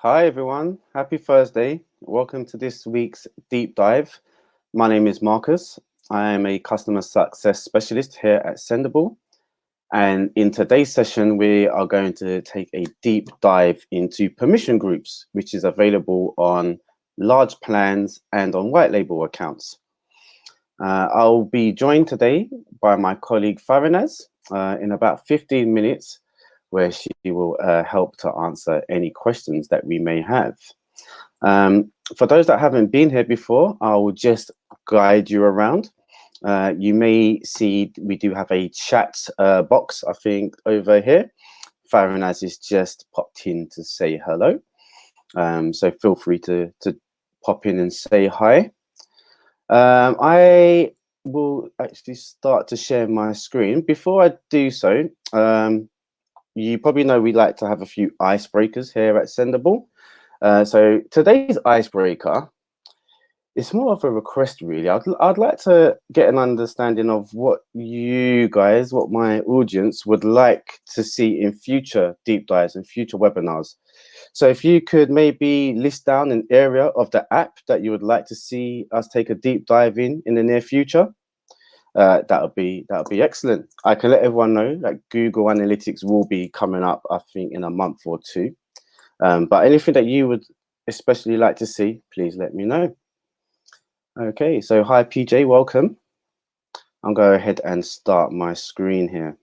Hi everyone, happy Thursday. Welcome to this week's deep dive. My name is Marcus. I am a customer success specialist here at Sendible. And in today's session, we are going to take a deep dive into permission groups, which is available on large plans and on white label accounts. I'll be joined today by my colleague Farinaz in about 15 minutes, where she will help to answer any questions that we may have. For those that haven't been here before, I will just guide you around. You may see we do have a chat box, I think, over here. Farinaz is just popped in to say hello. So feel free to pop in and say hi. I will actually start to share my screen. Before I do so, you probably know we like to have a few icebreakers here at Sendible. So today's icebreaker is more of a request, really. I'd like to get an understanding of what you guys, what my audience would like to see in future deep dives and future webinars. So if you could maybe list down an area of the app that you would like to see us take a deep dive in the near future, that would be excellent. I can let everyone know that Google Analytics will be coming up, I think, in a month or two. But anything that you would especially like to see, please let me know. Okay, so hi PJ, welcome. I'll go ahead and start my screen here.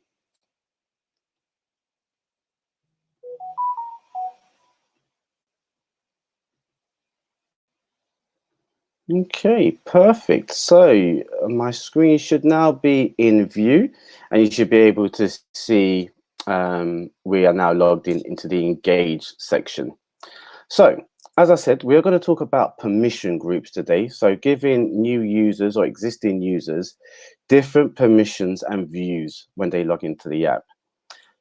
Okay, perfect. So my screen should now be in view, and you should be able to see we are now logged into the engage section. So as I said, we are going to talk about permission groups today. So giving new users or existing users different permissions and views when they log into the app.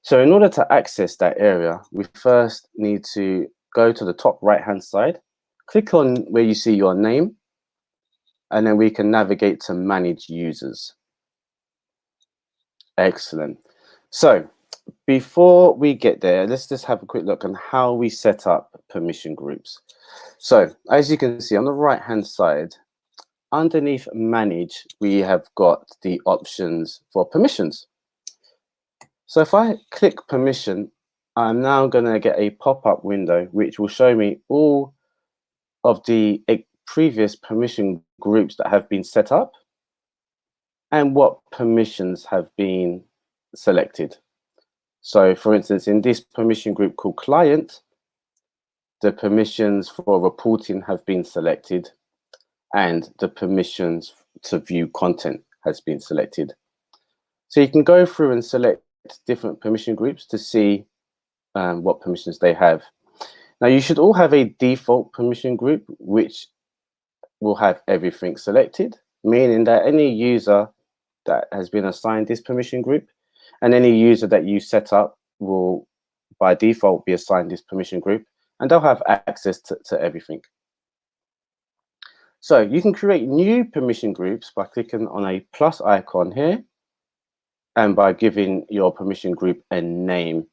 So in order to access that area, we first need to go to the top right-hand side, click on where you see your name, and then we can navigate to manage users. Excellent. So before we get there, let's just have a quick look on how we set up permission groups. So as you can see on the right hand side, underneath manage, we have got the options for permissions. So if I click permission, I'm now going to get a pop-up window which will show me all of the previous permission groups that have been set up and what permissions have been selected. So for instance, in this permission group called client, the permissions for reporting have been selected and the permissions to view content has been selected. So you can go through and select different permission groups to see what permissions they have. Now you should all have a default permission group which will have everything selected, meaning that any user that has been assigned this permission group and any user that you set up will by default be assigned this permission group, and they'll have access to everything. So you can create new permission groups by clicking on a plus icon here and by giving your permission group a name.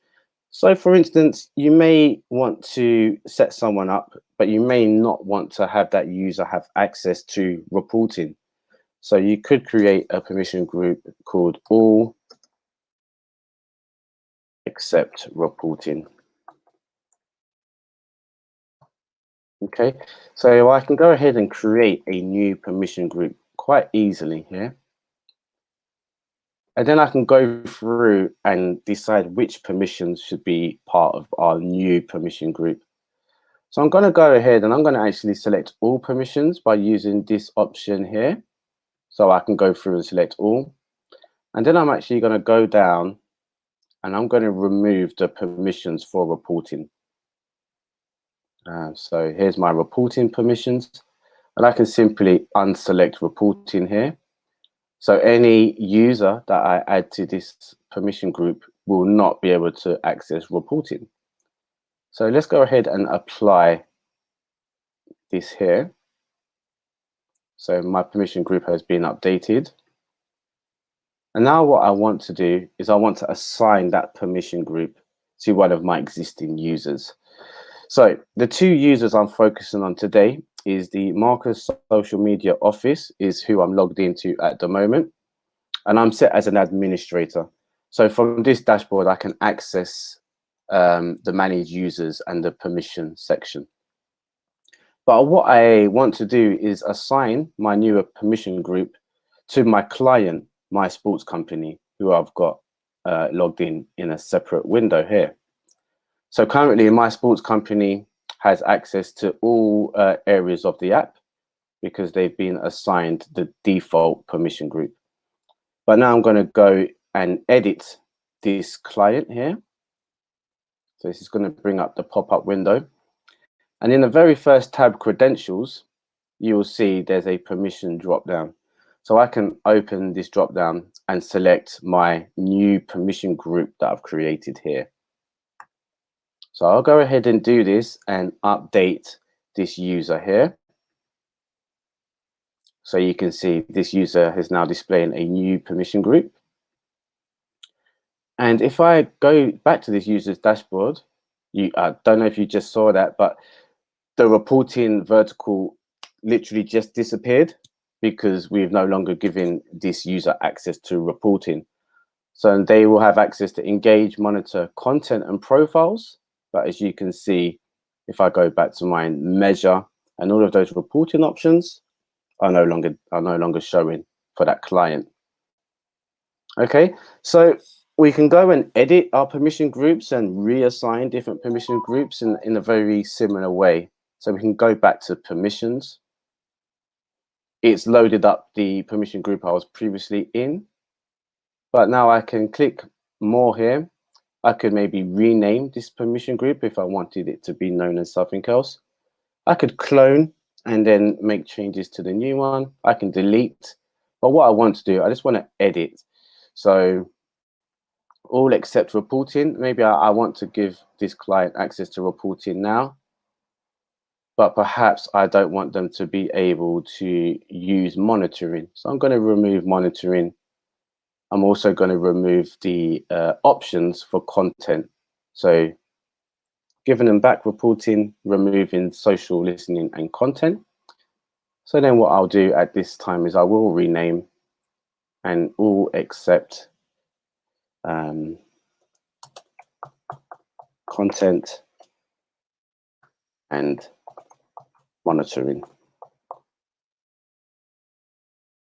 So for instance, you may want to set someone up, but you may not want to have that user have access to reporting. So you could create a permission group called all except reporting. Okay, so I can go ahead and create a new permission group quite easily here. And then I can go through and decide which permissions should be part of our new permission group. So I'm going to go ahead and I'm going to actually select all permissions by using this option here. So I can go through and select all. And then I'm actually going to go down and I'm going to remove the permissions for reporting. So here's my reporting permissions. And I can simply unselect reporting here. So any user that I add to this permission group will not be able to access reporting. So let's go ahead and apply this here. So my permission group has been updated. And now what I want to do is I want to assign that permission group to one of my existing users. So the two users I'm focusing on today is the Marcus Social Media Office, is who I'm logged into at the moment. And I'm set as an administrator. So from this dashboard, I can access the manage users and the permission section. But what I want to do is assign my newer permission group to my client, my sports company, who I've got logged in a separate window here. So currently my sports company has access to all areas of the app because they've been assigned the default permission group. But now I'm going to go and edit this client here. So this is going to bring up the pop-up window. And in the very first tab, credentials, you will see there's a permission drop-down. So I can open this drop-down and select my new permission group that I've created here. So I'll go ahead and do this and update this user here. So you can see this user is now displaying a new permission group. And if I go back to this user's dashboard, I don't know if you just saw that, but the reporting vertical literally just disappeared because we've no longer given this user access to reporting. So they will have access to engage, monitor content and profiles. But as you can see, if I go back to my measure, and all of those reporting options are no longer showing for that client. Okay, so we can go and edit our permission groups and reassign different permission groups in a very similar way. So we can go back to permissions. It's loaded up the permission group I was previously in, but now I can click more here. I could maybe rename this permission group if I wanted it to be known as something else. I could clone and then make changes to the new one. I can delete, but what I want to do, I just want to edit. So all except reporting. Maybe I want to give this client access to reporting now, but perhaps I don't want them to be able to use monitoring. So I'm going to remove monitoring. I'm also going to remove the options for content. So giving them back reporting, removing social listening and content. So then what I'll do at this time is I will rename and all except content and monitoring.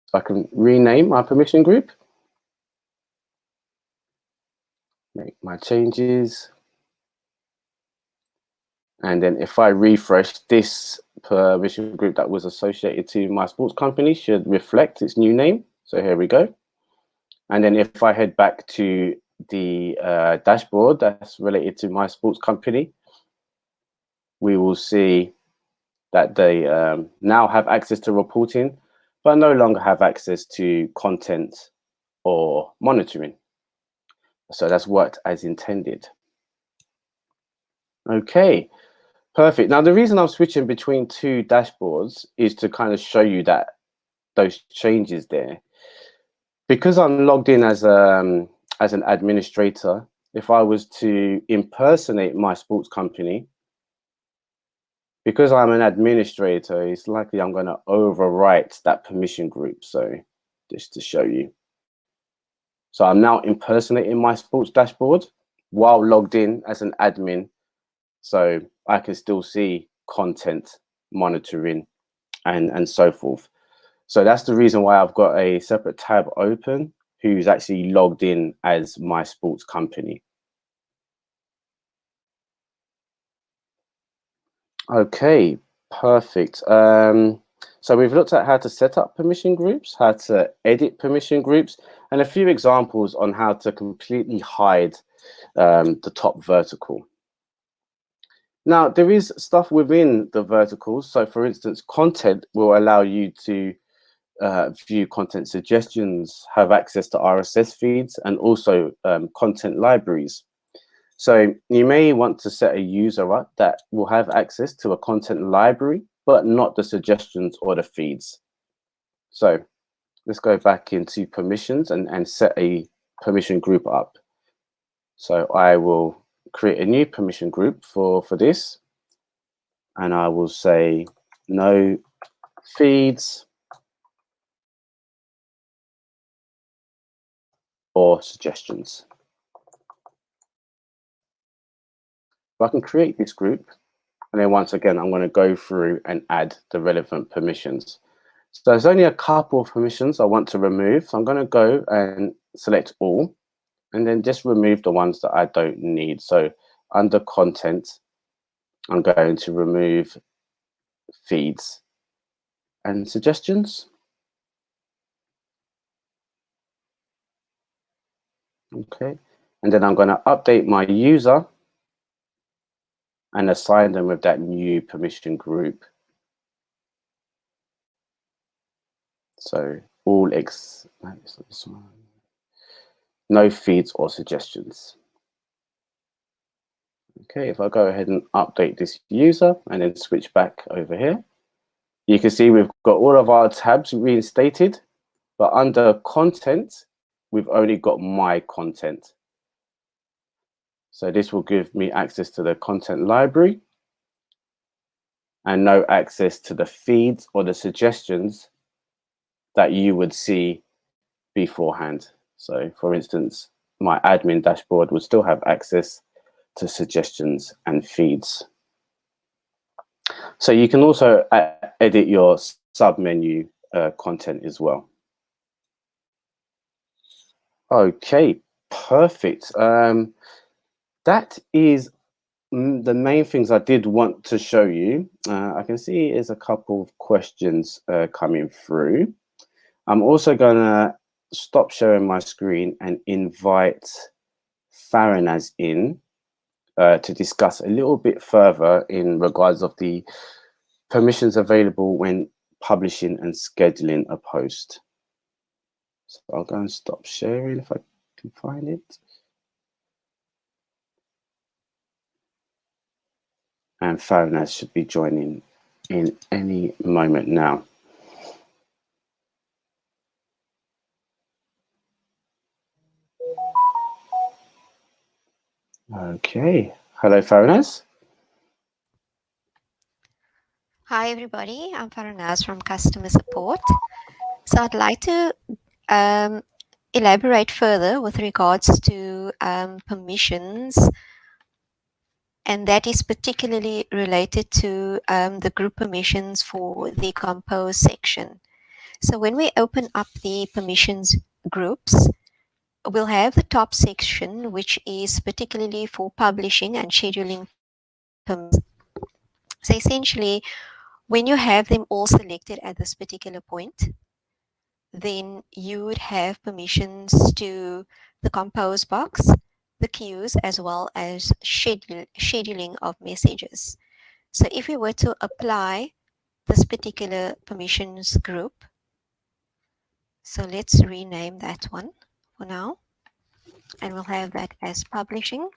So I can rename my permission group, make my changes. And then if I refresh, this permission group that was associated to my sports company should reflect its new name. So here we go. And then if I head back to the dashboard that's related to my sports company, we will see that they now have access to reporting, but no longer have access to content or monitoring. So that's worked as intended. Okay, perfect. Now, the reason I'm switching between two dashboards is to kind of show you that those changes there. Because I'm logged in as an administrator, if I was to impersonate my sports company, because I'm an administrator, it's likely I'm going to overwrite that permission group. So just to show you. So I'm now impersonating my sports dashboard while logged in as an admin. So I can still see content, monitoring, and so forth. So that's the reason why I've got a separate tab open who's actually logged in as my sports company. Okay, perfect. So we've looked at how to set up permission groups, how to edit permission groups, and a few examples on how to completely hide the top vertical. Now, there is stuff within the verticals. So for instance, content will allow you to view content suggestions, have access to RSS feeds, and also content libraries. So you may want to set a user up that will have access to a content library, but not the suggestions or the feeds. So let's go back into permissions and set a permission group up. So I will create a new permission group for this. and I will say no feeds or suggestions. So I can create this group, and then once again, I'm going to go through and add the relevant permissions. So there's only a couple of permissions I want to remove. So I'm going to go and select all, and then just remove the ones that I don't need. So under content, I'm going to remove feeds and suggestions. Okay, and then I'm going to update my user and assign them with that new permission group. So all no feeds or suggestions. Okay, if I go ahead and update this user and then switch back over here, you can see we've got all of our tabs reinstated, but under content, we've only got my content. So this will give me access to the content library and no access to the feeds or the suggestions that you would see beforehand. So for instance, my admin dashboard would still have access to suggestions and feeds. So you can also edit your sub-menu content as well. Okay, perfect. That is the main things I did want to show you. I can see there's a couple of questions coming through. I'm also going to stop sharing my screen and invite Farinaz in to discuss a little bit further in regards of the permissions available when publishing and scheduling a post. So I'll go and stop sharing if I can find it. And Farinaz should be joining in any moment now. Okay. Hello, Farinaz. Hi, everybody. I'm Farinaz from Customer Support. So I'd like to elaborate further with regards to permissions, and that is particularly related to the group permissions for the compose section. So when we open up the permissions groups, we'll have the top section, which is particularly for publishing and scheduling permissions. So essentially, when you have them all selected at this particular point, then you would have permissions to the compose box, the queues, as well as scheduling of messages. So if we were to apply this particular permissions group, so let's rename that one for now, and we'll have that as publishing.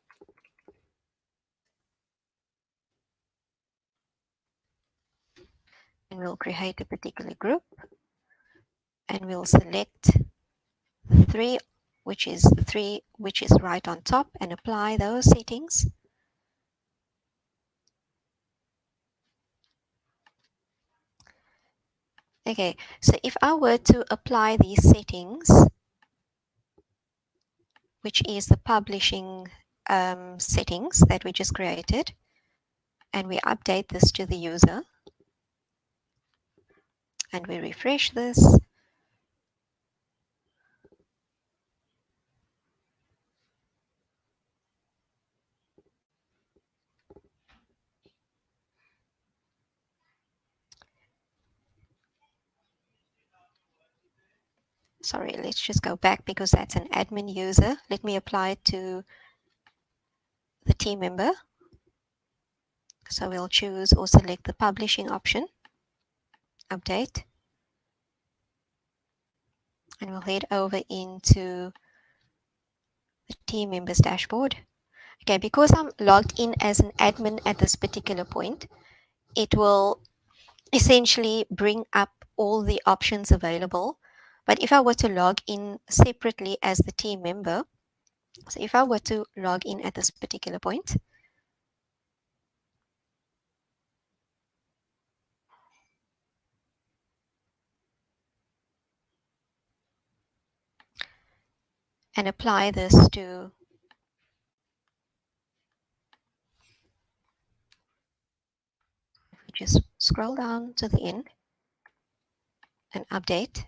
And we'll create a particular group, and we'll select the three, which is right on top, and apply those settings. Okay, so if I were to apply these settings, which is the publishing settings that we just created, and we update this to the user, and we refresh this, sorry, let's just go back because that's an admin user. Let me apply it to the team member. So we'll choose or select the publishing option, update, and we'll head over into the team members dashboard. Okay, because I'm logged in as an admin at this particular point, it will essentially bring up all the options available. But if I were to log in separately as the team member, so if I were to log in at this particular point, and apply this to just scroll down to the end and update.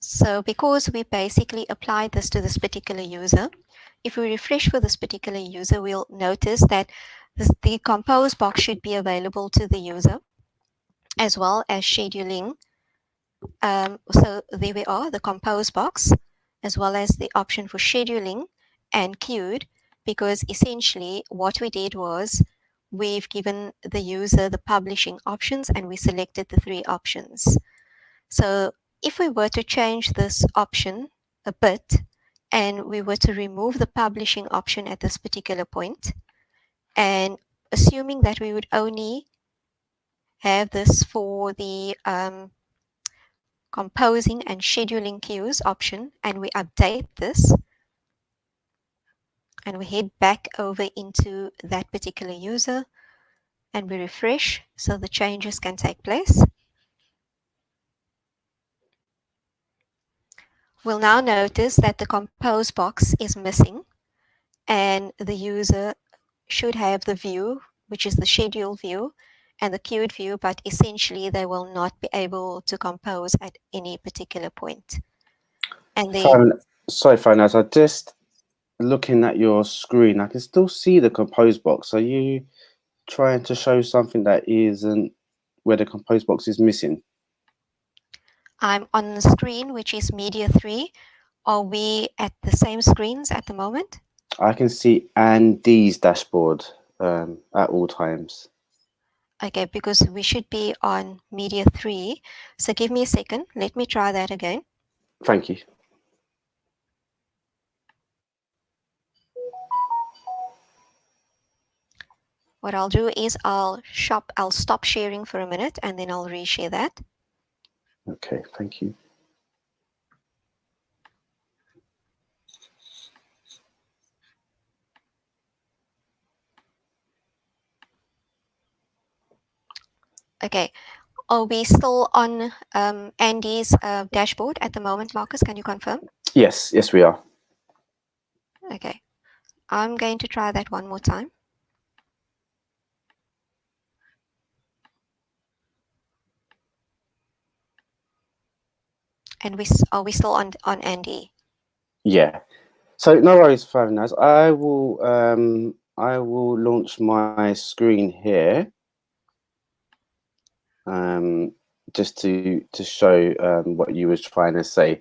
So because we basically applied this to this particular user, if we refresh for this particular user, we'll notice that the compose box should be available to the user, as well as scheduling. So there we are, the compose box, as well as the option for scheduling and queued, because essentially what we did was we've given the user the publishing options and we selected the 3 options. So if we were to change this option a bit and we were to remove the publishing option at this particular point, and assuming that we would only have this for the composing and scheduling queues option, and we update this and we head back over into that particular user and we refresh so the changes can take place, we'll now notice that the compose box is missing and the user should have the view, which is the schedule view, and the queued view, but essentially they will not be able to compose at any particular point. And then, Sorry, Farnaz, I just looking at your screen, I can still see the compose box. Are you trying to show something that isn't where the compose box is missing? I'm on the screen, which is Media 3. Are we at the same screens at the moment? I can see Andy's dashboard at all times. Okay, because we should be on Media 3. So give me a second. Let me try that again. Thank you. What I'll do is I'll stop sharing for a minute and then I'll reshare that. Okay, thank you. Okay, are we still on Andy's dashboard at the moment, Marcus? Can you confirm? Yes, we are. Okay, I'm going to try that one more time. And are we still on Andy? Yeah. So no worries, Farnaz. I will launch my screen here. Just to show what you was trying to say.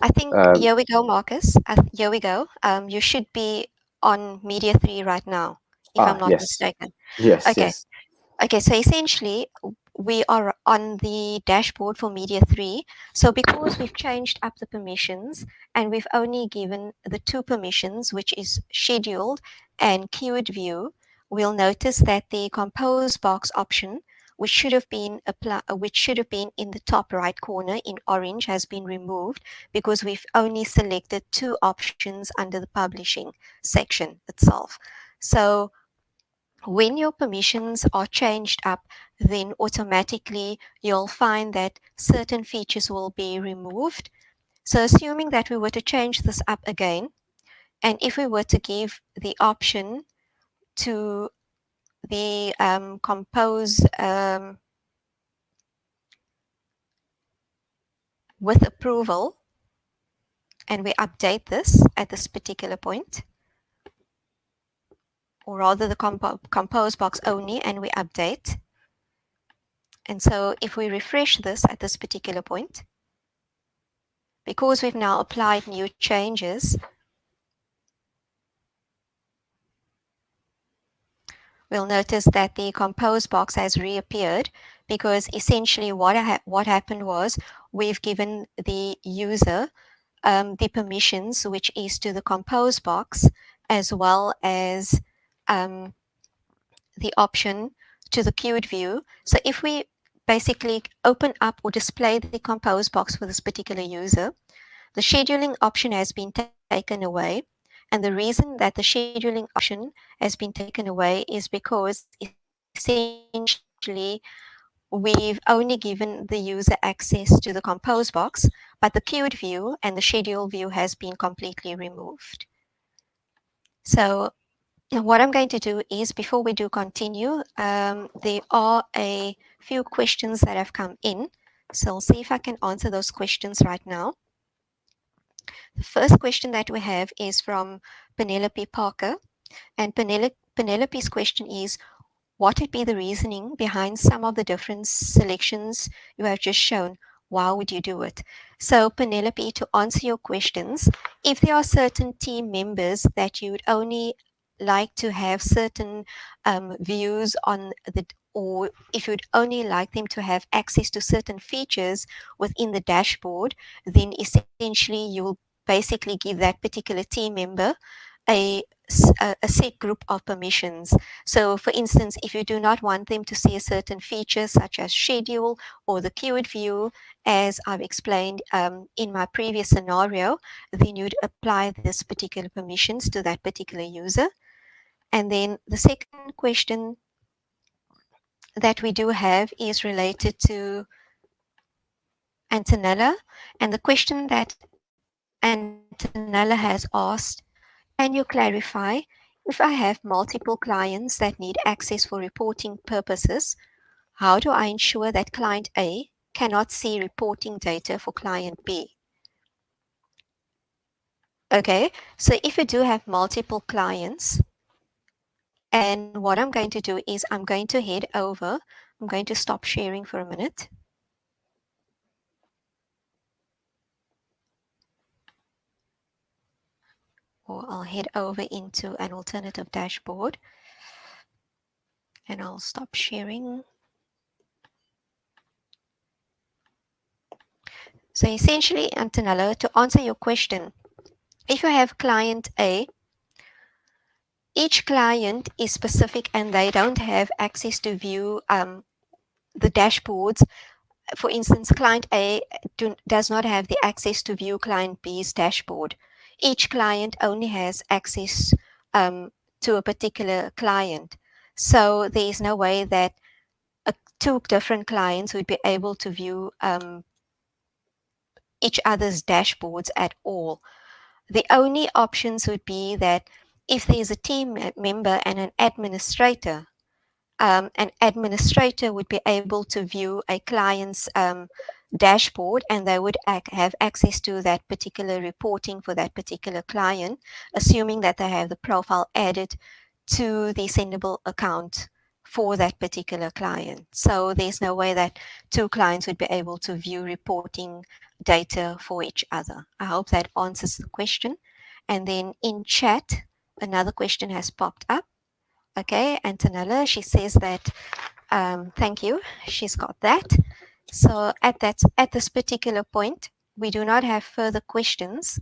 I think here we go, Marcus. Here we go. You should be on Media 3 right now, if I'm not mistaken. Yes, okay. yes. Okay, so essentially we are on the dashboard for Media 3. So because we've changed up the permissions and we've only given the 2 permissions, which is scheduled and queued view, we'll notice that the compose box option, which should have been in the top right corner in orange, has been removed because we've only selected 2 options under the publishing section itself. So when your permissions are changed up, then automatically you'll find that certain features will be removed. So assuming that we were to change this up again, and if we were to give the option to the compose with approval, and we update this at this particular point, or rather the compose box only, and we update. And so if we refresh this at this particular point, because we've now applied new changes, we'll notice that the compose box has reappeared because essentially what happened was we've given the user the permissions, which is to the compose box, as well as the option to the queued view. So if we basically open up or display the compose box for this particular user, the scheduling option has been taken away. And the reason that the scheduling option has been taken away is because essentially we've only given the user access to the compose box, but the queued view and the schedule view has been completely removed. So what I'm going to do is, before we do continue, there are a few questions that have come in. So I'll see if I can answer those questions right now. The first question that we have is from Penelope Parker. And Penelope's question is, what would be the reasoning behind some of the different selections you have just shown? Why would you do it? So Penelope, to answer your questions, if there are certain team members that you would only like to have certain views on the, or if you'd only like them to have access to certain features within the dashboard, then essentially you'll basically give that particular team member a a set group of permissions. So for instance, if you do not want them to see a certain feature such as schedule or the keyword view, as I've explained in my previous scenario, then you'd apply this particular permissions to that particular user. And then the second question that we do have is related to Antonella. And the question that Antonella has asked, can you clarify, if I have multiple clients that need access for reporting purposes, how do I ensure that client A cannot see reporting data for client B? Okay, so if you do have multiple clients, and what I'm going to do is I'm going to head over, I'm going to stop sharing for a minute. Or I'll head over into an alternative dashboard and I'll stop sharing. So essentially, Antonella, to answer your question, if you have client A, each client is specific and they don't have access to view the dashboards. For instance, client A does not have the access to view client B's dashboard. Each client only has access to a particular client. So there is no way that two different clients would be able to view each other's dashboards at all. The only options would be that if there's a team member and an administrator would be able to view a client's dashboard and they would have access to that particular reporting for that particular client, assuming that they have the profile added to the Sendible account for that particular client. So there's no way that two clients would be able to view reporting data for each other. I hope that answers the question. And then in chat, another question has popped up. Okay, Antonella, she says that, thank you, she's got that. So at this particular point, we do not have further questions.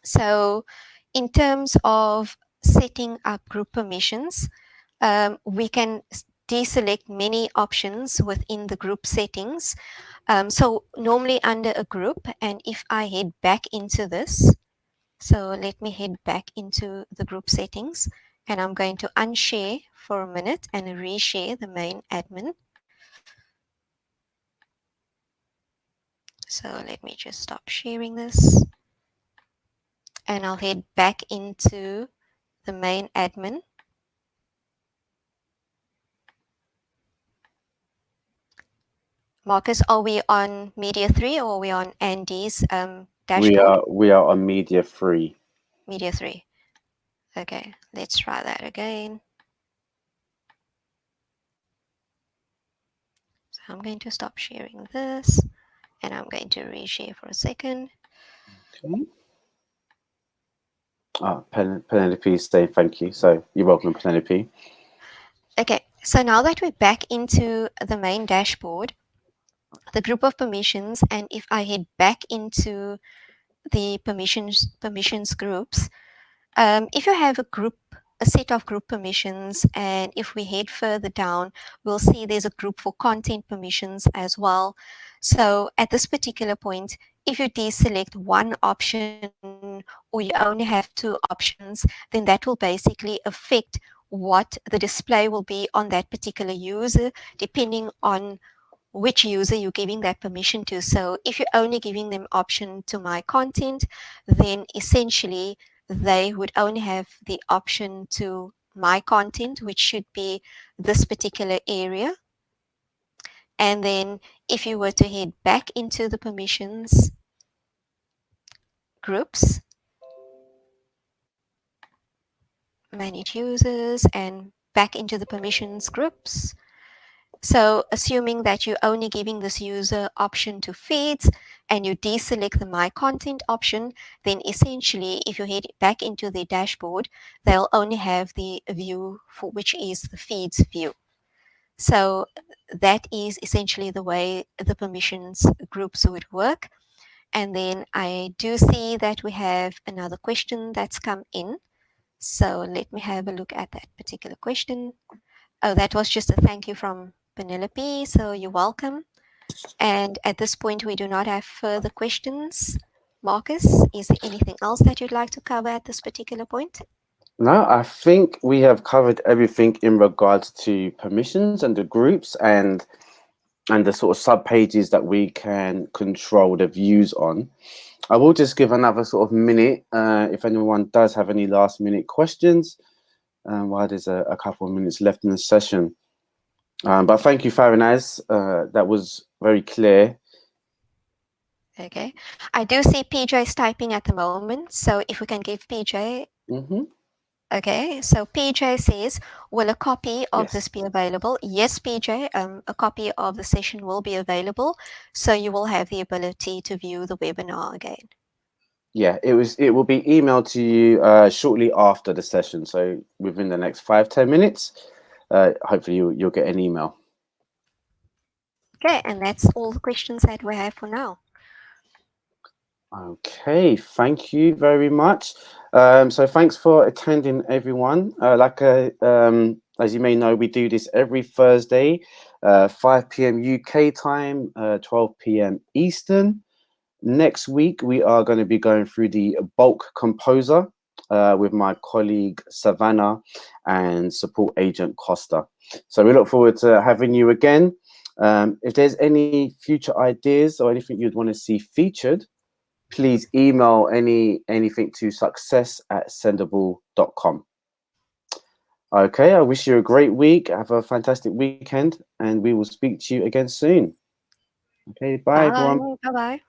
So in terms of setting up group permissions, we can deselect many options within the group settings. So normally under a group, and if I head back into this, so let me head back into the group settings and I'm going to unshare for a minute and reshare the main admin. So let me just stop sharing this and I'll head back into the main admin. Marcus, are we on Media 3 or are we on Andy's dashboard? We are on Media 3. Media 3. Okay, let's try that again. So I'm going to stop sharing this and I'm going to reshare for a second. Okay. Penelope is saying thank you. So you're welcome, Penelope. Okay, so now that we're back into the main dashboard, the group of permissions, and if I head back into the permissions groups, if you have a set of group permissions, and if we head further down, we'll see there's a group for content permissions as well. So at this particular point, if you deselect one option or you only have two options, then that will basically affect what the display will be on that particular user, depending on which user you're giving that permission to. So if you're only giving them option to my content, then essentially they would only have the option to my content, which should be this particular area. And then if you were to head back into the permissions groups, manage users, and back into the permissions groups. So assuming that you're only giving this user option to feeds and you deselect the My Content option, then essentially if you head back into the dashboard, they'll only have the view for which is the feeds view. So that is essentially the way the permissions groups would work. And then I do see that we have another question that's come in. So let me have a look at that particular question. Oh, that was just a thank you from Penelope. So you're welcome. And at this point, we do not have further questions. Marcus, is there anything else that you'd like to cover at this particular point? No, I think we have covered everything in regards to permissions and the groups and the sort of sub pages that we can control the views on. I will just give another sort of minute if anyone does have any last minute questions while there's a couple of minutes left in the session. But thank you, Farinaz. That was very clear. Okay. I do see PJ's typing at the moment. So if we can give PJ. Okay, so PJ says, will a copy of Yes. this be available? Yes, PJ, a copy of the session will be available. So you will have the ability to view the webinar again. Yeah, it will be emailed to you shortly after the session. So within the next 5-10 minutes, hopefully you'll get an email. Okay, and that's all the questions that we have for now. Okay, thank you very much. So thanks for attending, everyone. As you may know, we do this every Thursday, 5 p.m. UK time, 12 p.m. Eastern. Next week, we are going to be going through the bulk composer with my colleague Savannah and support agent Costa. So we look forward to having you again. If there's any future ideas or anything you'd want to see featured, please email anything to success@sendible.com. Okay, I wish you a great week. Have a fantastic weekend, and we will speak to you again soon. Okay, bye everyone. Bye-bye.